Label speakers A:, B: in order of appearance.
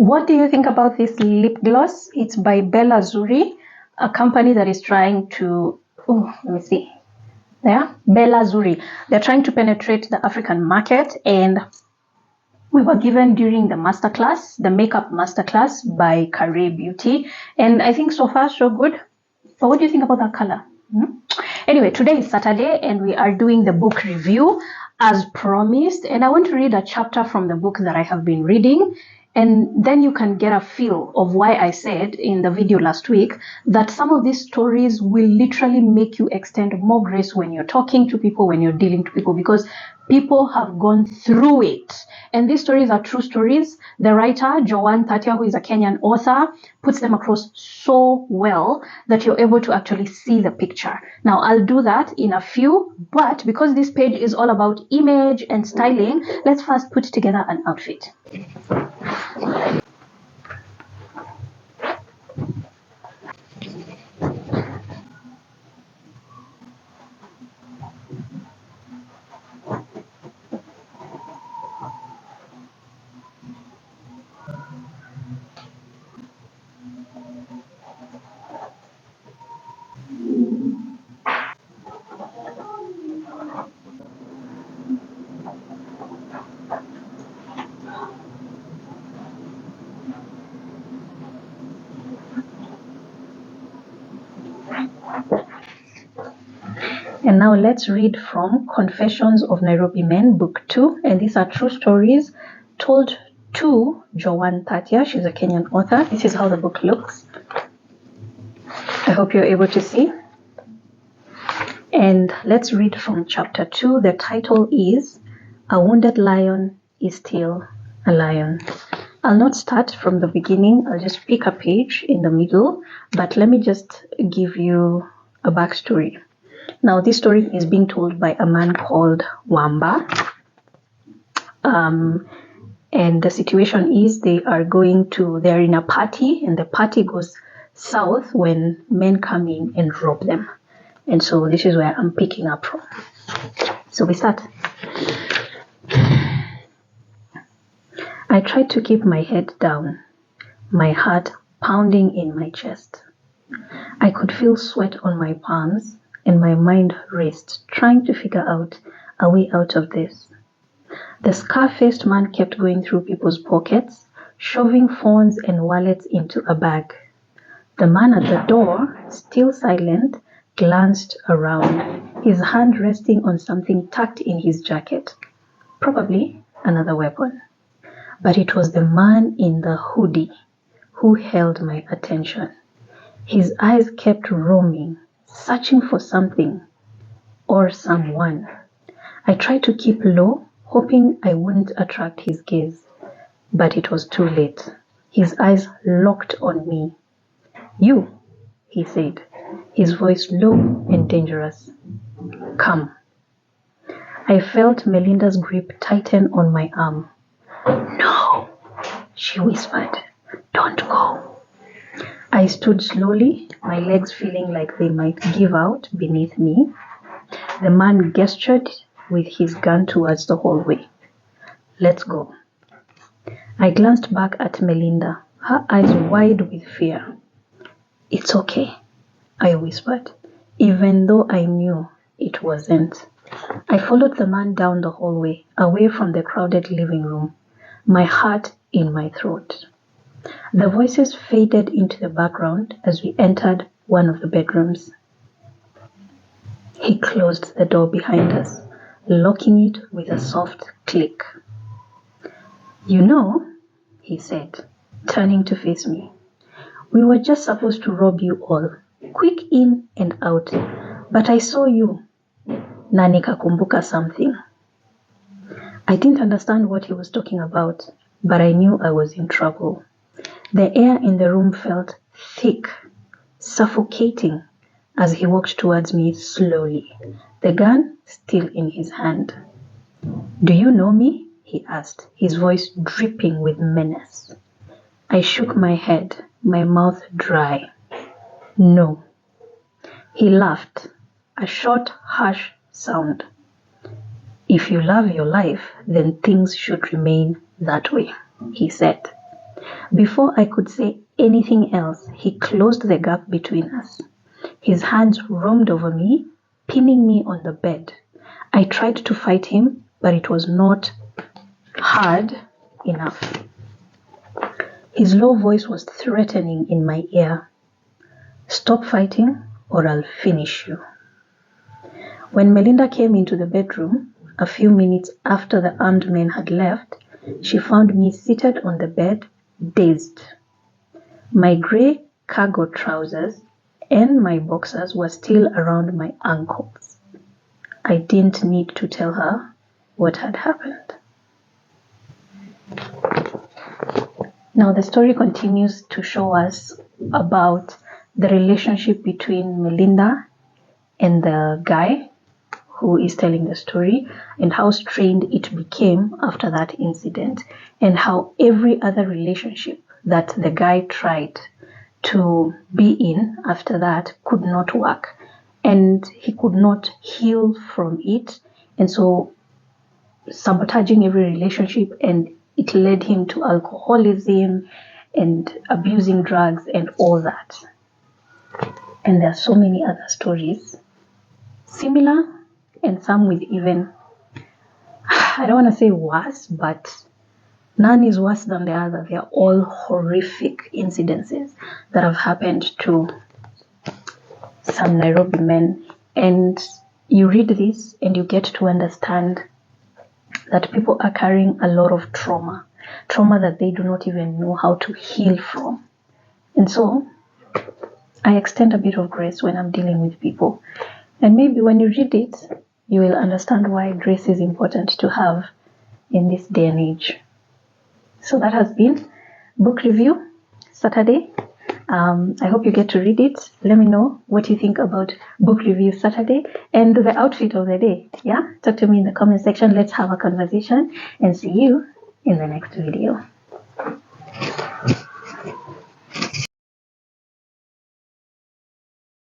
A: What do you think about this lip gloss? It's by Bella Zuri, a company that is trying to, let me see. There, Bella Zuri. They're trying to penetrate the African market, and we were given during the masterclass, the makeup masterclass by Carré Beauty, and I think so far so good. But what do you think about that color? Anyway, today is Saturday and we are doing the book review as promised, and I want to read a chapter from the book that I have been reading, and then you can get a feel of why I said in the video last week that some of these stories will literally make you extend more grace when you're talking to people, when you're dealing to people, because people have gone through it. And these stories are true stories. The writer, Joanne Tatia, who is a Kenyan author, puts them across so well that you're able to actually see the picture. Now, I'll do that in a few, but because this page is all about image and styling, let's first put together an outfit. And now let's read from Confessions of Nairobi Men, Book 2. And these are true stories told to Joanne Tatia. She's a Kenyan author. This is how the book looks. I hope you're able to see. And let's read from chapter 2. The title is A Wounded Lion is Still a Lion. I'll not start from the beginning. I'll just pick a page in the middle. But let me just give you a backstory. Now, this story is being told by a man called Wamba. And the situation is they're in a party, and the party goes south when men come in and rob them. And so this is where I'm picking up from. So we start. I tried to keep my head down, my heart pounding in my chest. I could feel sweat on my palms, and my mind raced, trying to figure out a way out of this. The scar-faced man kept going through people's pockets, shoving phones and wallets into a bag. The man at the door, still silent, glanced around, his hand resting on something tucked in his jacket. Probably another weapon. But it was the man in the hoodie who held my attention. His eyes kept roaming, searching for something or someone. I tried to keep low, hoping I wouldn't attract his gaze. But it was too late. His eyes locked on me. "You," he said, his voice low and dangerous. "Come." I felt Melinda's grip tighten on my arm. "No," she whispered. "Don't go." I stood slowly, my legs feeling like they might give out beneath me. The man gestured with his gun towards the hallway. "Let's go." I glanced back at Melinda, her eyes wide with fear. "It's okay," I whispered, even though I knew it wasn't. I followed the man down the hallway, away from the crowded living room, my heart in my throat. The voices faded into the background as we entered one of the bedrooms. He closed the door behind us, locking it with a soft click. "You know," he said, turning to face me, "we were just supposed to rob you all, quick in and out, but I saw you, na nikakumbuka something." I didn't understand what he was talking about, but I knew I was in trouble. The air in the room felt thick, suffocating, as he walked towards me slowly, the gun still in his hand. "Do you know me?" he asked, his voice dripping with menace. I shook my head, my mouth dry. "No." He laughed, a short, harsh sound. "If you love your life, then things should remain that way," he said. Before I could say anything else, he closed the gap between us. His hands roamed over me, pinning me on the bed. I tried to fight him, but it was not hard enough. His low voice was threatening in my ear. Stop fighting or I'll finish you. When Melinda came into the bedroom, a few minutes after the armed men had left, she found me seated on the bed, dazed. My grey cargo trousers and my boxers were still around my ankles. I didn't need to tell her what had happened. Now the story continues to show us about the relationship between Melinda and the guy who is telling the story, and how strained it became after that incident, and how every other relationship that the guy tried to be in after that could not work, and he could not heal from it, and so sabotaging every relationship, and it led him to alcoholism and abusing drugs and all that. And there are so many other stories similar, and some with even, I don't want to say worse, but none is worse than the other. They are all horrific incidences that have happened to some Nairobi men. And you read this and you get to understand that people are carrying a lot of trauma that they do not even know how to heal from. And so I extend a bit of grace when I'm dealing with people. And maybe when you read it, you will understand why grace is important to have in this day and age. So that has been Book Review Saturday. I hope you get to read it. Let me know what you think about Book Review Saturday and the outfit of the day. Yeah, talk to me in the comment section. Let's have a conversation and see you in the next video.